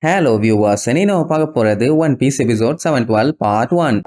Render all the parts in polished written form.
Hello viewers, and பார்க்க போறது One Piece episode 712 part 1.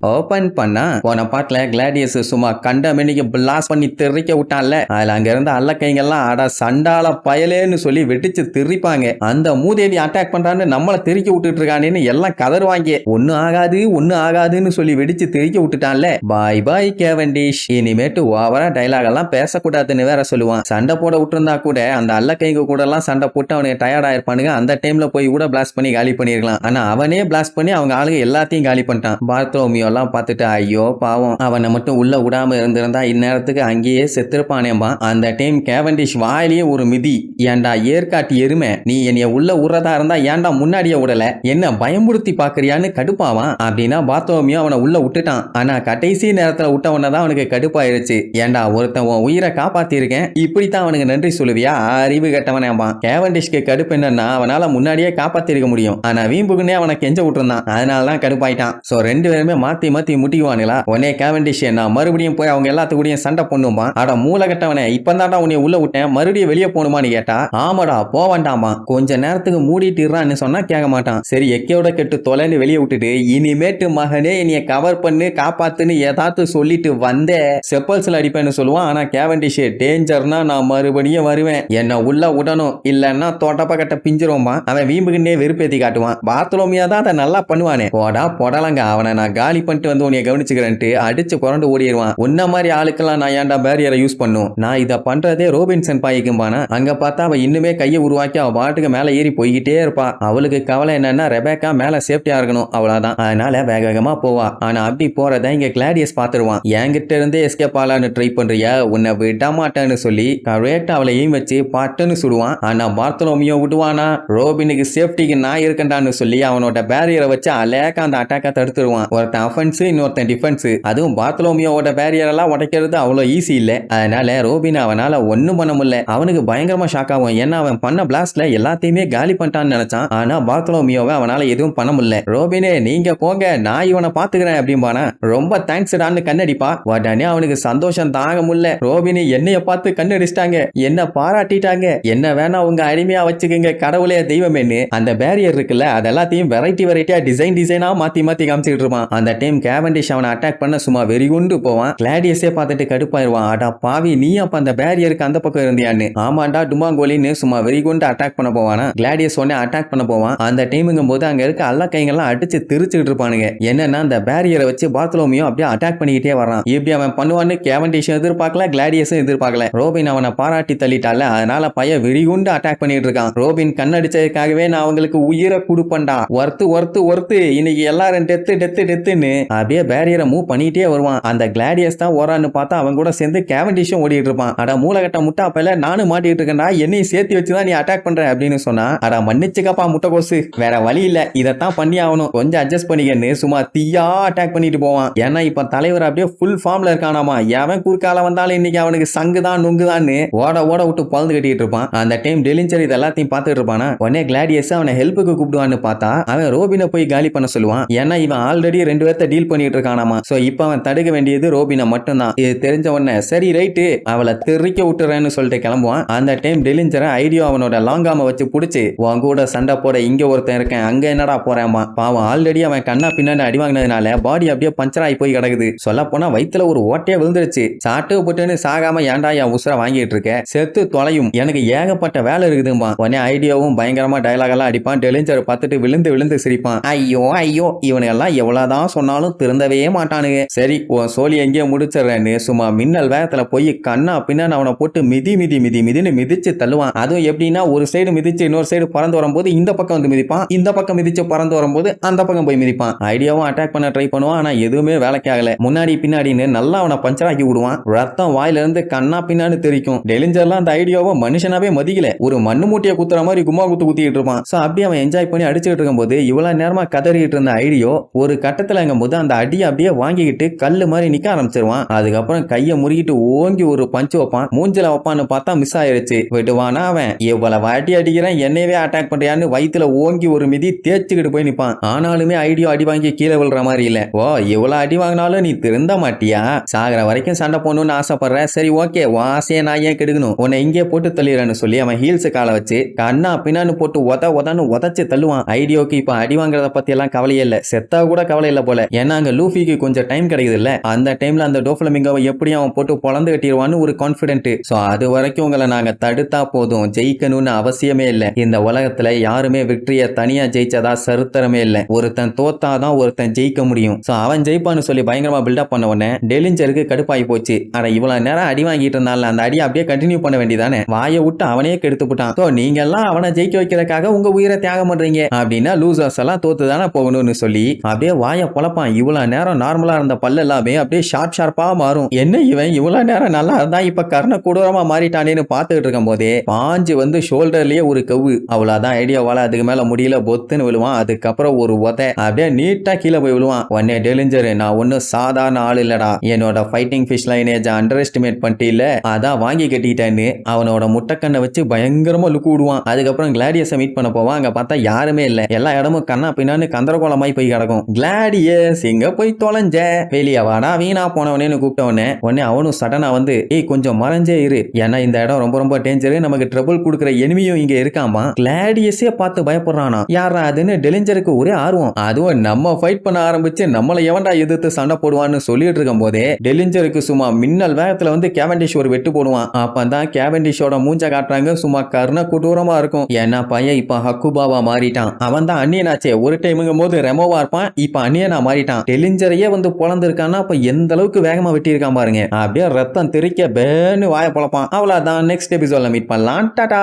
Open பண்ணா போன பாட்டுல கிளாடியஸ் சும்மா கண்ட மெனிக்கு பிளாஸ்ட் பண்ணி தெரிக்க விட்டான்ல. அதுல அங்க இருந்த அல்லக்கைங்கெல்லாம் அட சண்டால பயலேன்னு சொல்லி வெட்டிச்சு திரிப்பாங்க. அந்த மூதேவி அட்டாக் பண்றான்னு நம்மள தெரிக்க விட்டுட்டு இருக்கானேன்னு எல்லாம் கதறுவாங்க. ஒண்ணு ஆகாதுன்னு சொல்லி வெடிச்சு தெரிக்க விட்டுட்டான்ல. பாய் பாய் கேவண்டிஷ், இனிமேட்டு ஓவரா டைலாக் எல்லாம் பேசக்கூடாதுன்னு வேற சொல்லுவான். சண்டை போட விட்டுருந்தா கூட அந்த அல்லக்கைங்க கூட எல்லாம் சண்டை போட்டு அவனுக்கு டயர்ட் ஆயிருப்பானுங்க. அந்த டைம்ல போய் கூட பிளாஸ்ட் பண்ணி காலி பண்ணிருக்கலாம். ஆனா அவனே பிளாஸ்ட் பண்ணி அவங்க ஆளுங்க எல்லாத்தையும் காலி பண்ணிட்டான். பார்த்தோமியோ எல்லாம் பார்த்துட்டு ஐயோ பாவம், அவனை மட்டும் உள்ள விடாம இருந்திருந்தா இந்நேரத்துக்கு அங்கேயே செத்துருப்பானேம்பா. அந்த டைம் கேவண்டிஷ் வாயிலேயே ஒரு மிதி, ஏன்டா ஏற்காட்டி எருமை, நீ என்னைய உள்ள விடுறதா இருந்தா ஏன்டா முன்னாடியே விடல, என்ன பயமுறுத்தி பாக்குறியான்னு கடுப்பாவான். அப்படின்னா பார்த்தோமியோ அவனை உள்ள விட்டுட்டான். ஆனா கடைசி நேரத்துல விட்டவனதான் அவனுக்கு கடுப்பாயிருச்சு. ஏன்டா ஒருத்தன் உன் உயிரை காப்பாத்திருக்கேன், இப்படித்தான் அவனுக்கு நன்றி சொல்லுவியா, அறிவு கட்டவனேம்பா. கேவண்டிஷ்க்கு கடுப்பு என்னன்னா அவனால முன்னாடியே காப்பாத்திருக்க முடியும், ஆனா வீம்புக்குன்னே அவனை கெஞ்ச விட்டுருந்தான். அதனாலதான் கடுப்பாயிட்டான். சோ ரெண்டு பேருமே மாத்தி முட்டிக்குவானுங்களா. உடனே கேவண்டிஷ் நான் மறுபடியும் போய் அவங்க எல்லாத்துக்கூடயும் சண்டை பண்ணுமா. அட மூலகட்டவனே, இப்பதான்டா உன்னை உள்ள விட்டேன், மறுபடியும் வெளியே போகணுமான்னு கேட்டா ஆமாடா போவாண்டாமா, கொஞ்ச நேரத்துக்கு மூடிட்டுறான்னு சொன்னா கேட்க மாட்டான். சரி எக்கையோட கெட்டு தொலைன்னு வெளியே விட்டுட்டு இனிமேட்டு மகனே என்னைய கவர் பண்ணு காப்பாத்துன்னு ஏதாவது சொல்லிட்டு வந்த செப்பல்ஸ்ல அடிப்பேன்னு சொல்லுவான். ஆனா கேவண்டிஷ் டேஞ்சர்னா நான் மறுபடியும் வருவேன், என்ன உள்ள விடணும், இல்லன்னா தோட்டப்ப கட்ட பிஞ்சிருவோமா. அவன் வீம்புக்குன்னே வெறுப்பேத்தி காட்டுவான். பார்த்தலோமியா தான் அதை நல்லா பண்ணுவானே. போடா போடலங்க, அவனை நான் காலி பண்ணிட்டு வந்து உன்னை கவனிச்சுக்கிறேன்ட்டு அடிச்சு புரண்டு ஓடிடுவான். உன்ன மாதிரி ஆளுக்கெல்லாம் நான் ஏன்டா பேரியரை யூஸ் பண்ணும், நான் இதை பண்றதே ரோபின்சன் பாய்க்கும்பானா. அங்க பார்த்தா அவ இன்னுமே கையை உருவாக்கி அவ பாட்டுக்கு மேல ஏறி போய்கிட்டே இருப்பா. அவளுக்கு கவலை என்னன்னா ரெபேக்கா மேல சேஃப்டியா இருக்கணும், அவ்வளவுதான். அதனால வேக வேகமா போவா. ஆனா அப்படி போறத இங்க கிளாடியஸ் பாத்துருவான். என்கிட்ட இருந்தே எஸ்கேப் ஆலான்னு ட்ரை பண்றியா, உன்னை விட மாட்டேன்னு சொல்லி கரெக்டா அவளையும் வச்சு பட்டுன்னு சுடுவான். ஆனா பார்த்தலோமியோ விடுவானா, ரோபினுக்கு சேஃப்டிக்கு நான் இருக்கண்டான்னு சொல்லி அவனோட பேரியரை வச்சு அலேக்கா அந்த அட்டாக்கை தடுத்துருவான். ஒருத்தன் அஃபென்ஸ் இன்னொருத்தன் டிஃபென்ஸ். அதுவும் பார்த்தலோமியோட பேரியர் எல்லாம் உடைக்கிறது அவ்வளவு ஈஸி இல்ல. அதனால ரோபின் அவனால ஒண்ணும் பண்ண முடியல. அவனுக்கு பயங்கரமா ஷாக் ஆகும். ஏன்னா அவன் பண்ண பிளாஸ்ட்ல எல்லாத்தையுமே காலி பண்ணிட்டான்னு நினைச்சான். ஆனா பார்த்தலோமியோவை அவனால எதுவும் பண்ண முடியல. ரோபினே நீங்க போங்க, நான் இவனை பாத்துக்கிறேன் அப்படிம்பானா. ரொம்ப தேங்க்ஸ்டான்னு கண்ணடிப்பா. உடனே அவனுக்கு சந்தோஷம் தாங்க முடியல. ரோபினி என்னைய பார்த்து கண்ணடிச்சிட்டாங்க, என்ன பாராட்டிட்டாங்க, என்ன வேணா உங்க அடிமையா வச்சுக்கோங்க கடவுளே தெய்வமேன்னு அந்த பேரியர் இருக்குல்ல அதெல்லாத்தையும் வெரைட்டியா டிசைனா மாத்தி காமிச்சுக்கிட்டு இருப்பான். அந்த டைம் கேவண்டிஷ் அவனை அட்டாக் பண்ண சும்மா வெறிகுண்டு போவான். கிளாடியஸே பார்த்துட்டு கடுப்பாயிருவான். அடா பாவி, நீ அப்ப அந்த பேரியருக்கு அந்த பக்கம் இருந்தியான்னு. ஆமாண்டா டுமாங்கோலின்னு சும்மா வெறிகுண்டு அட்டாக் பண்ண போவானா. கிளாடியஸ் உடனே அட்டாக் பண்ண போவான். அந்த டைமுங்கும் போது அங்க இருக்க அல்ல கைங்கெல்லாம் அடிச்சு திருச்சுட்டு இருப்பானுங்க. என்னன்னா அந்த பேரியரை வச்சு பார்த்தலோமியோ அப்படியே அட்டாக் பண்ணிக்கிட்டே வரான். இப்படி அவன் பண்ணுவான்னு கேவண்டிஷ் எதிர்பார்க்கல, கிளாடியஸும் எதிர்பார்க்கல. ரோபின் அவனை பாராட்டி தள்ளிட்டால, அதனால பைய வெறிகுண்டு அட்டாக் பண்ணிட்டு இருக்கான். ரோபின் கண்ணடிச்சதுக்காகவே நான் அவங்களுக்கு உயிரை கொடுப்பேன்டா, ஒர்த்து இன்னைக்கு எல்லாரும் டெத்துன்னு அப்படியே பேரியரை மூவ் பண்ணிட்டே வருவான். அந்த கிளாடியஸ் தான் ஓரான்னு பார்த்தா அவன் கூட சேர்ந்து கேவண்டிஷும் ஓடிட்டு இருப்பான். அட மூலகட்ட முட்டாப்பையில நானும் மாட்டிட்டு இருக்கேன்டா, என்னையும் சேர்த்து வச்சுதான் நீ அட்டாக் பண்ற அப்படின்னு சொன்னா, அட மன்னிச்சுக்கப்பா முட்டைகோசு, வேற வழி இல்ல, இதத்தான் பண்ணி ஆகணும், கொஞ்சம் அட்ஜஸ்ட் பண்ணிக்கன்னு சும்மா தீயா அட்டாக் பண்ணிட்டு போவான். ஏன்னா இப்ப தலைவர் அப்படியே ஃபுல் ஃபார்ம்ல இருக்கானாமா. எவன் குறுக்கால வந்தாலும் இன்னைக்கு அவனுக்கு சங்குதான் நுங்குதான்னு ஓட விட்டு பழுந்து கட்டிட்டு இருப்பான். அந்த டைம் டெலிஞ்சர் இது எல்லாத்தையும் பார்த்துட்டு இருப்பானா. உடனே கிளாடியஸ் அவனை ஹெல்ப்புக்கு கூப்பிடுவான்னு பார்த்தா அவன் ரோபினை போய் காலி பண்ண சொல்லுவான். ஏன்னா இவன் ஆல்ரெடி 2 பேர்த்த டீல் பண்ணிட்டு இருக்கானாமா. சோ இப்போ அவன் தடுக்க வேண்டியது ரோபினை மட்டும்தான். இது தெரிஞ்ச உடனே சரி ரைட்டு அவளை தெரிக்க விட்டுறேன்னு சொல்லிட்டு கிளம்புவான். அந்த டைம் டெலிஞ்சரை ஐடியோ அவனோட லாங்காம வச்சு புடிச்சு உன் கூட சண்டை போட இங்க ஒருத்தன் இருக்கேன், அங்க என்னடா போறேன்மா. பாவம் ஆல்ரெடி அவன் கண்ணா பின்னாடி அடி வாங்கினதுனால பாடி அப்படியே பஞ்சர் ஆகி போய் கிடக்குது. சொல்ல போனா வயித்துல ஒரு ஓட்டையே விழுந்துருச்சு. சாட்டு போட்டுன்னு சாகாம ஏன்டா என் உசுர வாங்கிட்டு இருக்க, செத்து தொலையும், எனக்கு ஏகப்பட்ட வேலை இருக்குதும்பா. உடனே ஐடியோவும் பயங்கரமா டயலாக் எல்லாம் அடிப்பான். டெலிஞ்சர் பார்த்துட்டு விழுந்து சிரிப்பான். ஐயோ இவனுங்கெல்லாம் எவ்வளவுதான் சொன்னாலும் திருந்தவே மாட்டானுங்க. சரி உன் சோழி எங்கேயோ முடிச்சிடறேன்னு சும்மா மின்னல் வேகத்துல போய் கண்ணா பின்னாடி அவனை போட்டு மிதின்னு மிதிச்சு தள்ளுவான். அதுவும் எப்படின்னா ஒரு சைடு மிதிச்சு இன்னொரு சைடு பறந்து வரும்போது இந்த பக்கம் வந்து மிதிப்பான், இந்த பக்கம் மிதிச்சு பறந்து வரும்போது அந்த பக்கம் போய் மிதிப்பான். ஐடியாவும் அட்டாக் பண்ண ட்ரை பண்ணுவான். ஆனா எதுவுமே வேலைக்கு ஆகல. முன்னாடி பின்னாடின்னு நல்லா அவனை பஞ்சராக்கி விடுவான். ரத்தம் வாயில இருந்து கண்ணா பின்னாடி தெரிக்கும். டெலிஞ்சர்லாம் அந்த ஐடியாவை மனுஷனாவே மதிக்கல. ஒரு மண்ணு மூட்டையை குத்துற மாதிரி கும்மா குத்திட்டு இருப்பான். சோ அப்படி அவன் என்ஜாய் பண்ணி அடிச்சுட்டு இருக்கும் போது இவ்வளவு நேரமா கதறிட்டு இருந்த ஐடியோ ஒரு கட்டத்துல அங்க நினைக்கும் போது அந்த அடியை அப்படியே வாங்கிக்கிட்டு கல்லு மாதிரி நிக்க ஆரம்பிச்சிருவான். அதுக்கப்புறம் கையை முறுகிட்டு ஓங்கி ஒரு பஞ்சு வைப்பான். மூஞ்சில வைப்பான்னு பார்த்தா மிஸ் ஆயிருச்சு. விடுவானா அவன்? இவ்வளவு அடி அடிக்கிறேன், என்னையவே அட்டாக் பண்றியான்னு வயித்துல ஓங்கி ஒரு மிதி தேய்ச்சிக்கிட்டு போய் நிப்பான். ஆனாலுமே ஐடியோ அடி வாங்கி கீழே விழுற மாதிரி இல்ல. ஓ, இவ்வளவு அடி வாங்கினாலும் நீ திருந்த மாட்டியா? சாகர வரைக்கும் சண்டை போடணும்னு ஆசைப்படுற, சரி ஓகே, வாசையை நான் ஏன் கெடுக்கணும், உன்னை இங்கே போட்டு தள்ளிடுறேன்னு சொல்லி அவன் ஹீல்ஸ் காலை வச்சு கண்ணா பின்னான்னு போட்டு உதன்னு உதச்சு தள்ளுவான். ஐடியோக்கு இப்ப அடி வாங்குறத பத்தி எல்லாம் கவலையே இல்ல, செத்தா கூட கவலை இல்ல போல. ஏன்னா அங்க லூஃபிக்கு கொஞ்சம் டைம் கிடைக்குது இல்ல, அந்த டைம்ல அந்த டோஃப்ளமிங்கோவை எப்படியும் அவன் போட்டு பொழந்து கட்டிடுவான்னு ஒரு கான்பிடென்ட். சோ அது வரைக்கும் உங்களை நாங்க தடுத்தா போதும், ஜெயிக்கணும்னு அவசியமே இல்ல. இந்த உலகத்துல யாருமே வெற்றியை தனியா ஜெயிச்சதா சரித்திரமே இல்ல. ஒருத்தன் தோத்தாதான் ஒருத்தன் ஜெயிக்க முடியும். சோ அவன் ஜெயிப்பான்னு சொல்லி பயங்கரமா பில்டப் பண்ண உடனே டெலிஞ்சருக்கு கடுப்பாகி போச்சு. அட இவ்வளவு நேரம் அடி வாங்கிட்டு இருந்தால அந்த அடி அப்படியே கண்டினியூ பண்ண வேண்டியதானே, வாயை விட்டு அவனே கெடுத்து போட்டான். சோ நீங்க எல்லாம் அவனை ஜெயிக்க வைக்கிறதுக்காக உங்க உயிரை தியாகம் பண்றீங்க அப்படின்னா லூசர்ஸ் எல்லாம் தோத்துதானே போகணும்னு சொல்லி அப்படியே வாயை பொழப்பான். இவ்வளவு நேரம் நார்மலா இருந்த பல்லு எல்லாமே அப்படியே ஷார்ப்பா மாறும். என்ன இவன் இவ்வளவு நேரம் நல்லா இருந்தா இப்ப கர்ண கொடூரமா மாறிட்டானேன்னு பார்த்துட்டு இருக்கும் போதே பாஞ்சு வந்து ஷோல்டர்லயே ஒரு கவு. அவ்வளவுதான், ஐடியாவால அதுக்கு மேல முடியல, பொத்துன்னு விழுவான். அதுக்கப்புறம் ஒரு உதை அப்படியே நீட்டா கீழே போய் விழுவான். உடனே டெலிஞ்சர், நான் ஒன்னும் சாதாரண ஆள் இல்லடா, என்னோட fighting fish lineage under estimate பண்ணிட்டில, அதான் வாங்கி கட்டிட்டேன்னு அவனோட முட்டைக்கண்ணை வச்சு பயங்கரமா லுக்கு விடுவான். அதுக்கப்புறம் கிளாடியஸை மீட் பண்ண போவான். அங்க பார்த்தா யாருமே இல்ல, எல்லா இடமும் கண்ணா பின்னான்னு கந்தரகோலமாய் போய் கிடக்கும். கிளாடியஸ் எங்க போய் தொலைஞ்ச, வெளியே வாடா வீணா போனவனேன்னு கூப்பிட்டவனே உடனே அவனும் சடனா வந்து, ஏய் கொஞ்சம் மறைஞ்சே இரு, ஏன்னா இந்த இடம் ரொம்ப ரொம்ப டேஞ்சரு, நமக்கு ட்ரபிள் கொடுக்குற எனிமியும் இங்க இருக்காமா. கிளாடியஸே பார்த்து பயப்படுறானா, யாரா அதுன்னு டெலிஞ்சருக்கு ஒரே ஆர்வம். அதுவும் நம்ம ஃபைட் பண்ண ஆரம்பிச்சு நம்மளை எவன்டா எதிர்த்து சண்டை போடுவான்னு சொல்லிட்டு இருக்கும் போதே டெலிஞ்சருக்கு சும்மா மின்னல் வேகத்துல வந்து கேவண்டிஷ் ஒரு வெட்டு போடுவான். அப்பதான் கேவண்டிஷோட மூஞ்ச காட்டுறாங்க, சும்மா கர்ண கொடூரமா இருக்கும். ஏன்னா பையன் இப்ப ஹக்குபாவா மாறிட்டான். அவன் தான் அந்நியனாச்சே, ஒரு டைமுங்கும் போது ரெமோவா இருப்பான், இப்ப அந்நியனா மாறிட்டான். டெலிஞ்சரையே வந்து பொழந்திருக்கான்னா அப்ப எந்த அளவுக்கு வேகமா வெட்டி இருக்கான் பாருங்க. அப்படியே ரத்தம் தெரிக்க பேன்னு வாய பொழப்பான். அவ்வளவுதான், நெக்ஸ்ட் எபிசோட்ல மீட் பண்ணலாம். டாடா.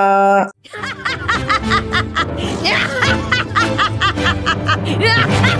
Yeah!